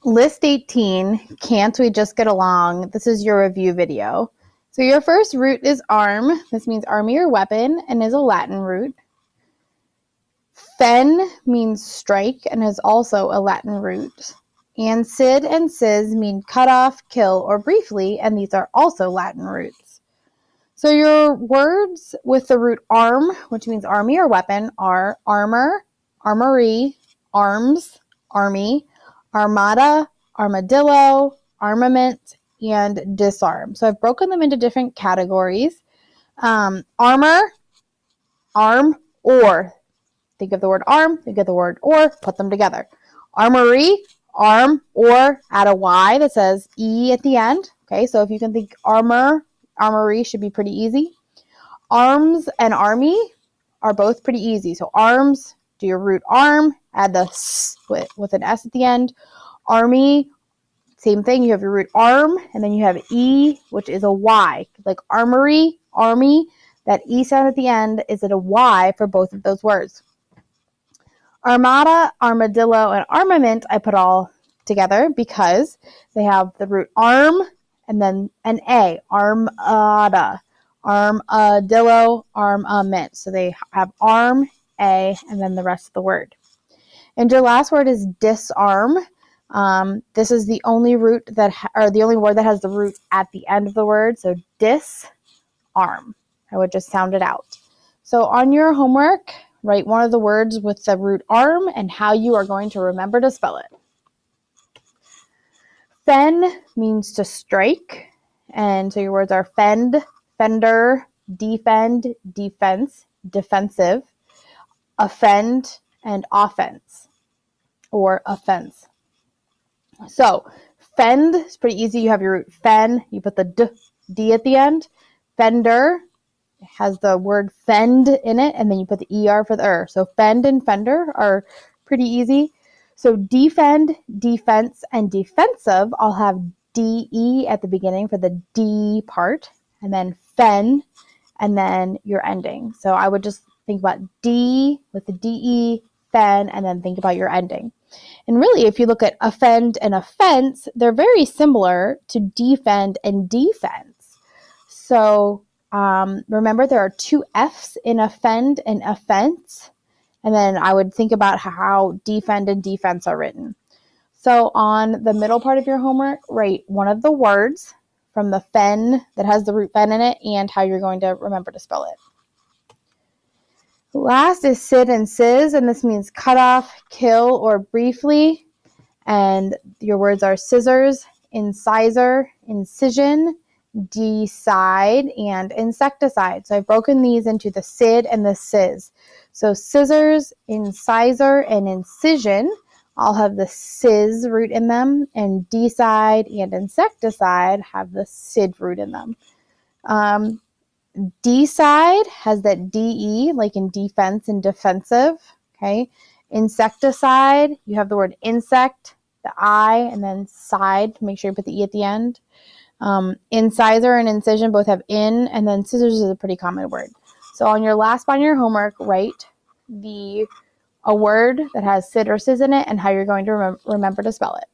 List 18, can't we just get along? This is your review video. So your first root is arm. This means army or weapon and is a Latin root. Fen means strike and is also a Latin root. And sid and sis mean cut off, kill, or briefly, and these are also Latin roots. So your words with the root arm, which means army or weapon, are armor, armory, arms, army, armada, armadillo, armament, and disarm. So I've broken them into different categories. Armor, arm, or. Think of the word arm, think of the word or, put them together. Armory, arm, or, add a Y that says E at the end. Okay, so if you can think armor, armory should be pretty easy. Arms and army are both pretty easy. So arms, do your root arm, add the S with an S at the end. Army, same thing, you have your root arm, and then you have E, which is a Y. Like armory, army, that E sound at the end is at a Y for both of those words. Armada, armadillo, and armament I put all together because they have the root arm and then an A, armada, armadillo, armament. So they have arm, A, and then the rest of the word. And your last word is disarm. This is the only root that, or the only word that has the root at the end of the word. So disarm. I would just sound it out. So on your homework, write one of the words with the root arm and how you are going to remember to spell it. Fen means to strike. And so your words are fend, fender, defend, defense, defensive, offend, and offense, or offense. So fend is pretty easy. You have your root fen. You put the D at the end. Fender has the word fend in it, and then you put the ER for the er. So fend and fender are pretty easy. So defend, defense, and defensive all have DE at the beginning for the D part, and then fen, and then your ending. So I would just think about D with the DE, fen, and then think about your ending. And really, if you look at offend and offense, they're very similar to defend and defense. So remember, there are two F's in offend and offense. And then I would think about how defend and defense are written. So on the middle part of your homework, write one of the words from the fen that has the root fen in it and how you're going to remember to spell it. Last is sid and sis, and this means cut off, kill, or briefly. And your words are scissors, incisor, incision, decide, and insecticide. So I've broken these into the sid and the sis. So scissors, incisor, and incision all have the sis root in them, and decide and insecticide have the sid root in them. Decide has that DE, like in defense and defensive. Okay. Insecticide, you have the word insect, the I, and then side. Make sure you put the E at the end. Incisor and incision both have in, and then scissors is a pretty common word. So on your last spot in your homework, write a word that has sid or sis in it and how you're going to remember to spell it.